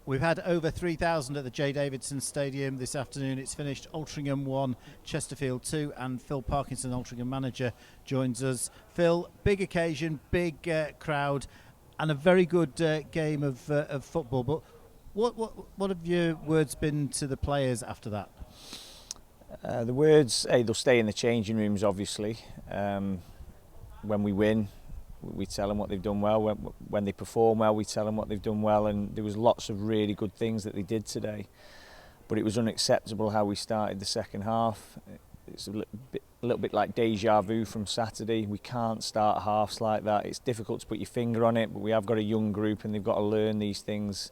We've had over 3,000 at the J. Davidson Stadium this afternoon. It's finished Altrincham 1, Chesterfield 2, and Phil Parkinson, Altrincham Manager, joins us. Phil, big occasion, big crowd, and a very good game of football. But what have your words been to the players after that? The words, they'll stay in the changing rooms, obviously. When we win, we tell them what they've done well. When they perform well, we tell them what they've done well. And there was lots of really good things that they did today. But it was unacceptable how we started the second half. It's a little bit like deja vu from Saturday. We can't start halves like that. It's difficult to put your finger on it, but we have got a young group and they've got to learn these things.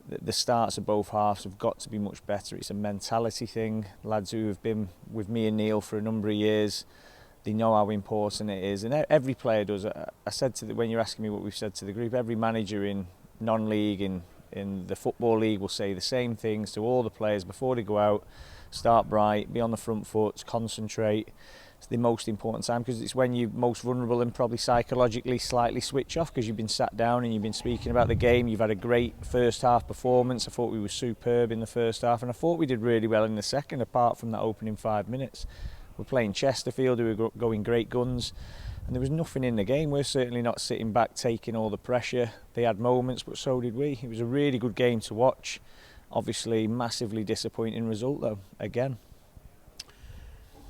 The starts of both halves have got to be much better. It's a mentality thing. Lads who have been with me and Neil for a number of years, they know how important it is, and every player does. I said when you're asking me what we've said to the group, every manager in non-league, in the Football League, will say the same things to all the players before they go out. Start bright, be on the front foot, concentrate. It's the most important time because it's when you're most vulnerable and probably psychologically slightly switch off because you've been sat down and you've been speaking about the game. You've had a great first half performance. I thought we were superb in the first half, and I thought we did really well in the second, apart from that opening 5 minutes. We're playing Chesterfield, who were going great guns, and there was nothing in the game. We're certainly not sitting back taking all the pressure. They had moments, but so did we. It was a really good game to watch. Obviously, massively disappointing result, though, again.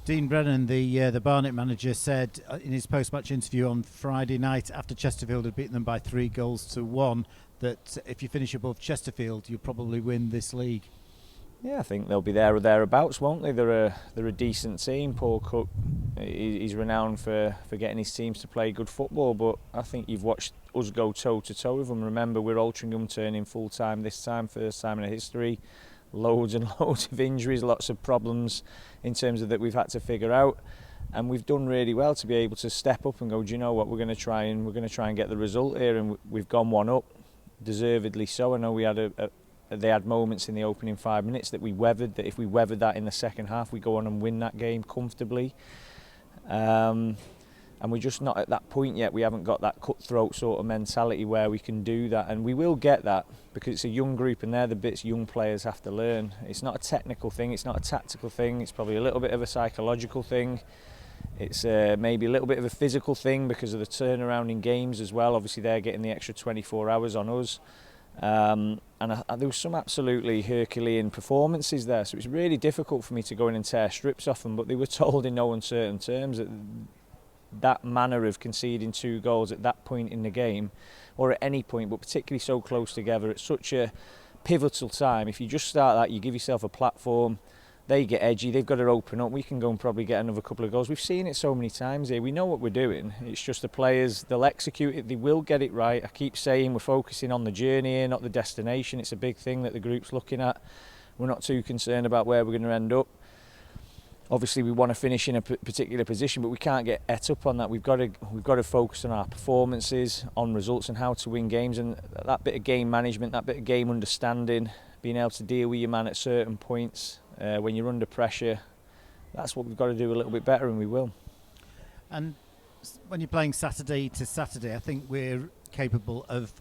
Dean Brennan, the Barnet manager, said in his post-match interview on Friday night, after Chesterfield had beaten them by 3-1, that if you finish above Chesterfield, you'll probably win this league. Yeah, I think they'll be there or thereabouts, won't they? They're a decent team. Paul Cook, he's renowned for getting his teams to play good football, but I think you've watched us go toe-to-toe with them. Remember, we're Altrincham turning full-time this time, first time in our history. Loads and loads of injuries, lots of problems in terms of that we've had to figure out, and we've done really well to be able to step up and go, do you know what, we're going to try and get the result here, and we've gone one up, deservedly so. I know we had they had moments in the opening 5 minutes that we weathered, that if we weathered that in the second half, we go on and win that game comfortably. And we're just not at that point yet. We haven't got that cutthroat sort of mentality where we can do that, and we will get that because it's a young group and they're the bits young players have to learn. It's not a technical thing, it's not a tactical thing, it's probably a little bit of a psychological thing. It's maybe a little bit of a physical thing because of the turnaround in games as well. Obviously they're getting the extra 24 hours on us. And there was some absolutely Herculean performances there, so it's really difficult for me to go in and tear strips off them, but they were told in no uncertain terms that manner of conceding 2 goals at that point in the game, or at any point, but particularly so close together at such a pivotal time. If you just start that, you give yourself a platform, they get edgy, they've got to open up, we can go and probably get another couple of goals. We've seen it so many times here, we know what we're doing. It's just the players, they'll execute it, they will get it right. I keep saying we're focusing on the journey here, not the destination. It's a big thing that the group's looking at. We're not too concerned about where we're going to end up. Obviously we want to finish in a particular position, but we can't get et up on that. We've got to focus on our performances, on results and how to win games, and that bit of game management, that bit of game understanding, being able to deal with your man at certain points when you're under pressure. That's what we've got to do a little bit better, and we will. And when you're playing Saturday to Saturday, I think we're capable of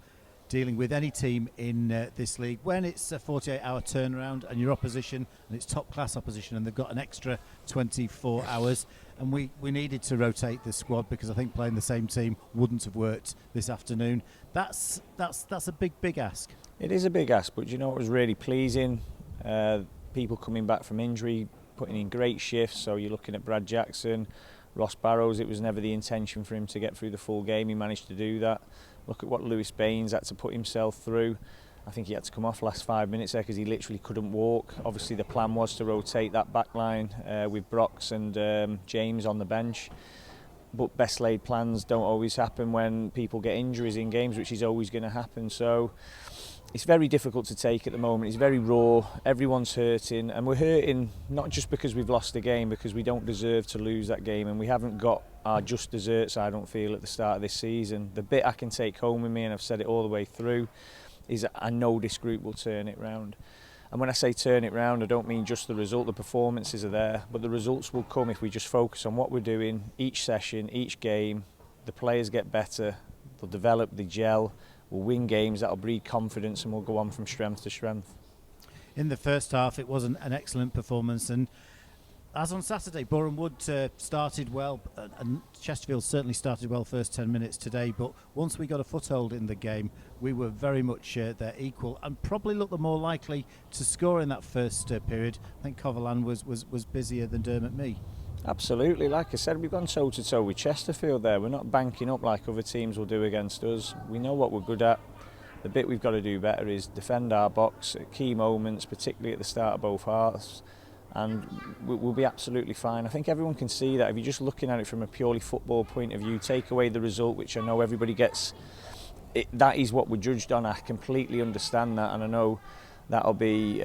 dealing with any team in this league. When it's a 48-hour turnaround and your opposition, and it's top-class opposition, and they've got an extra 24 hours, and we needed to rotate the squad because I think playing the same team wouldn't have worked this afternoon. That's a big ask. It is a big ask, but you know what was really pleasing? People coming back from injury, putting in great shifts. So you're looking at Brad Jackson, Ross Barrows. It was never the intention for him to get through the full game. He managed to do that. Look at what Lewis Baines had to put himself through. I think he had to come off last 5 minutes there because he literally couldn't walk. Obviously the plan was to rotate that back line with Brox and James on the bench. But best laid plans don't always happen when people get injuries in games, which is always going to happen. So it's very difficult to take at the moment. It's very raw, everyone's hurting, and we're hurting not just because we've lost the game, because we don't deserve to lose that game, and we haven't got our just desserts, I don't feel, at the start of this season. The bit I can take home with me, and I've said it all the way through, is that I know this group will turn it round. And when I say turn it round, I don't mean just the result, the performances are there, but the results will come if we just focus on what we're doing each session, each game. The players get better, they'll develop, they gel. we'll win games, that'll breed confidence, and we'll go on from strength to strength. In the first half, it was an excellent performance, and as on Saturday, Boreham Wood started well, and Chesterfield certainly started well first 10 minutes today, but once we got a foothold in the game, we were very much their equal and probably looked the more likely to score in that first period. I think Coverland was busier than Dermot Mee. Absolutely, like I said, we've gone toe to toe with Chesterfield there. We're not banking up like other teams will do against us. We know what we're good at. The bit we've got to do better is defend our box at key moments, particularly at the start of both halves, and we'll be absolutely fine. I think everyone can see that if you're just looking at it from a purely football point of view, take away the result, which I know everybody gets, that is what we're judged on. I completely understand that, and I know that'll be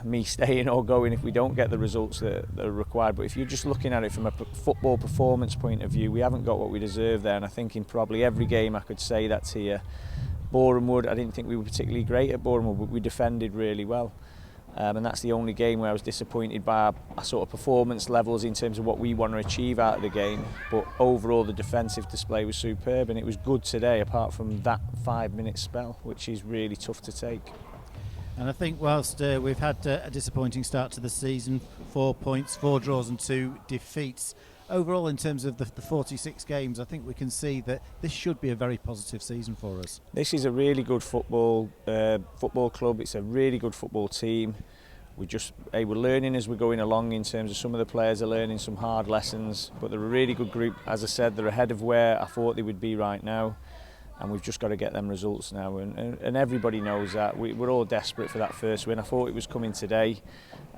me staying or going if we don't get the results that are required. But if you're just looking at it from a football performance point of view, we haven't got what we deserve there, and I think in probably every game I could say that to you. Boreham Wood, I didn't think we were particularly great at Boreham Wood, but we defended really well. And that's the only game where I was disappointed by our sort of performance levels in terms of what we want to achieve out of the game. But overall, the defensive display was superb, and it was good today, apart from that 5-minute spell, which is really tough to take. And I think whilst we've had a disappointing start to the season, 4 points, 4 draws and 2 defeats, overall in terms of the 46 games, I think we can see that this should be a very positive season for us. This is a really good football club. It's a really good football team. We're learning as we're going along in terms of some of the players are learning some hard lessons, but they're a really good group. As I said, they're ahead of where I thought they would be right now, and we've just got to get them results now, and everybody knows that. We're all desperate for that first win. I thought it was coming today,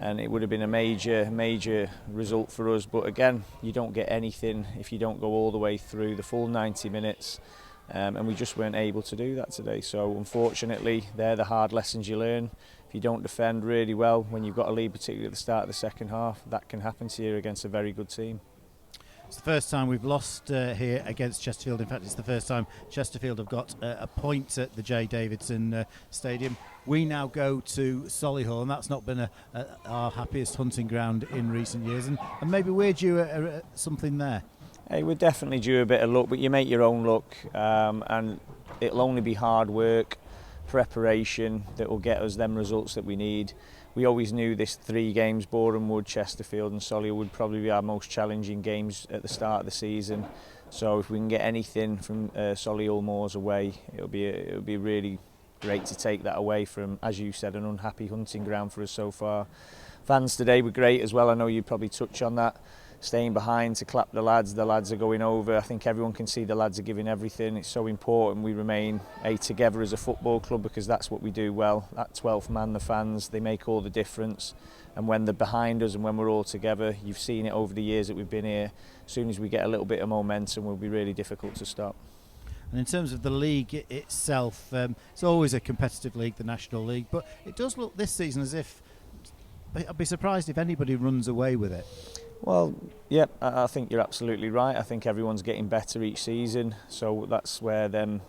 and it would have been a major result for us, but again, you don't get anything if you don't go all the way through the full 90 minutes, and we just weren't able to do that today. So unfortunately, they're the hard lessons you learn. If you don't defend really well when you've got a lead, particularly at the start of the second half, that can happen to you against a very good team. It's the first time we've lost here against Chesterfield. In fact, it's the first time Chesterfield have got a point at the J Davidson Stadium. We now go to Solihull, and that's not been our happiest hunting ground in recent years. And maybe we're due something there. Hey, we're definitely due a bit of luck, but you make your own luck, and it'll only be hard work, preparation that will get us them results that we need. We always knew this 3 games, Boreham Wood, Chesterfield and Solihull, would probably be our most challenging games at the start of the season. So if we can get anything from Solihull Moors away, it'll be really great to take that away from, as you said, an unhappy hunting ground for us so far. Fans today were great as well. I know you'd probably touch on that. Staying behind to clap the lads are going over. I think everyone can see the lads are giving everything. It's so important we remain together as a football club, because that's what we do well. That 12th man, the fans, they make all the difference. And when they're behind us and when we're all together, you've seen it over the years that we've been here, as soon as we get a little bit of momentum, we'll be really difficult to stop. And in terms of the league itself, it's always a competitive league, the National League, but it does look this season as if, I'd be surprised if anybody runs away with it. Well, yeah, I think you're absolutely right. I think everyone's getting better each season, so that's where them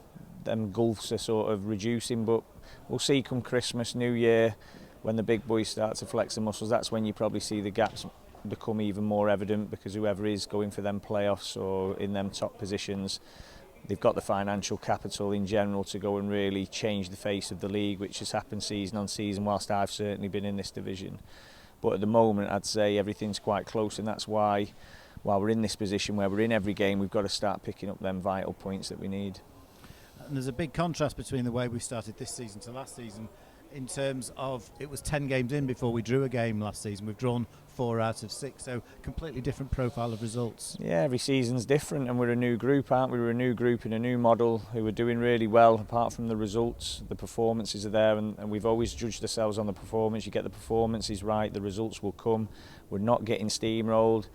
gulfs are sort of reducing. But we'll see come Christmas, New Year, when the big boys start to flex the muscles. That's when you probably see the gaps become even more evident, because whoever is going for them playoffs or in them top positions, they've got the financial capital in general to go and really change the face of the league, which has happened season on season whilst I've certainly been in this division. But at the moment, I'd say everything's quite close, and that's why, while we're in this position where we're in every game, we've got to start picking up them vital points that we need. And there's a big contrast between the way we started this season to last season, in terms of it was 10 games in before we drew a game last season. We've drawn 4 out of 6, so completely different profile of results. Yeah, every season's different, and we're a new group, aren't we? We're a new group in a new model who are doing really well. Apart from the results, the performances are there, and we've always judged ourselves on the performance. You get the performances right, the results will come. We're not getting steamrolled.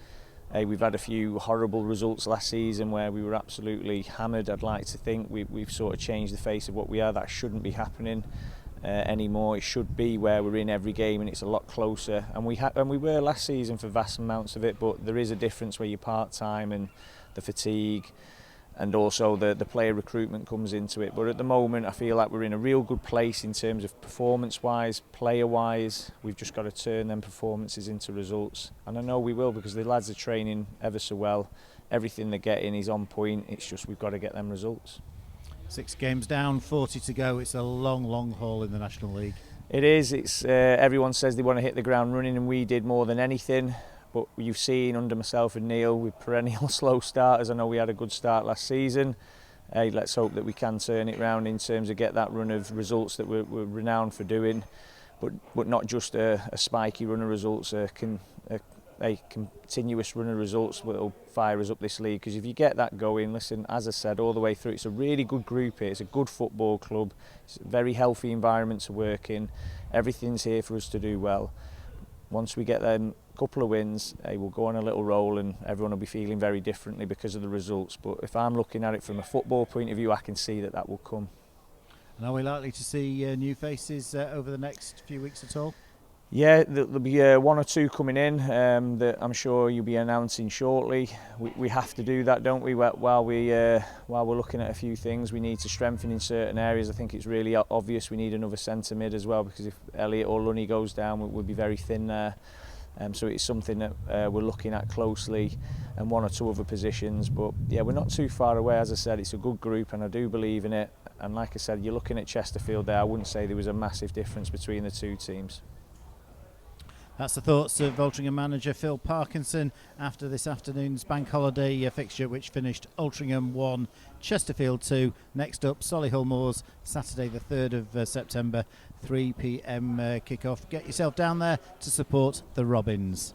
We've had a few horrible results last season where we were absolutely hammered. I'd like to think we've sort of changed the face of what we are. That shouldn't be happening anymore. It should be where we're in every game, and it's a lot closer. And we were last season for vast amounts of it, but there is a difference where you're part-time and the fatigue, and also the player recruitment comes into it. But at the moment, I feel like we're in a real good place in terms of performance-wise, player-wise. We've just got to turn them performances into results, and I know we will, because the lads are training ever so well. Everything they're getting is on point. It's just we've got to get them results. 6 games down, 40 to go. It's a long, long haul in the National League. It is. It's everyone says they want to hit the ground running, and we did more than anything. But you've seen under myself and Neil, with perennial slow starters. I know we had a good start last season. Let's hope that we can turn it round in terms of get that run of results that we're renowned for doing, but not just a spiky run of results, a continuous run of results that will fire us up this league. Because if you get that going, listen, as I said, all the way through, it's a really good group here. It's a good football club. It's a very healthy environment to work in. Everything's here for us to do well. Once we get them couple of wins, we'll go on a little roll and everyone will be feeling very differently because of the results. But if I'm looking at it from a football point of view, I can see that will come. And are we likely to see new faces over the next few weeks at all? Yeah, there'll be 1 or 2 coming in that I'm sure you'll be announcing shortly. We have to do that, don't we? While we're looking at a few things, we need to strengthen in certain areas. I think it's really obvious we need another centre mid as well, because if Elliot or Lunny goes down, we'll be very thin there. So it's something that we're looking at closely, and 1 or 2 other positions. But yeah, we're not too far away. As I said, it's a good group and I do believe in it. And like I said, you're looking at Chesterfield there. I wouldn't say there was a massive difference between the 2 teams. That's the thoughts of Altrincham manager Phil Parkinson after this afternoon's bank holiday fixture, which finished Altrincham 1, Chesterfield 2. Next up, Solihull Moors, Saturday the 3rd of September, 3 p.m. kick-off. Get yourself down there to support the Robins.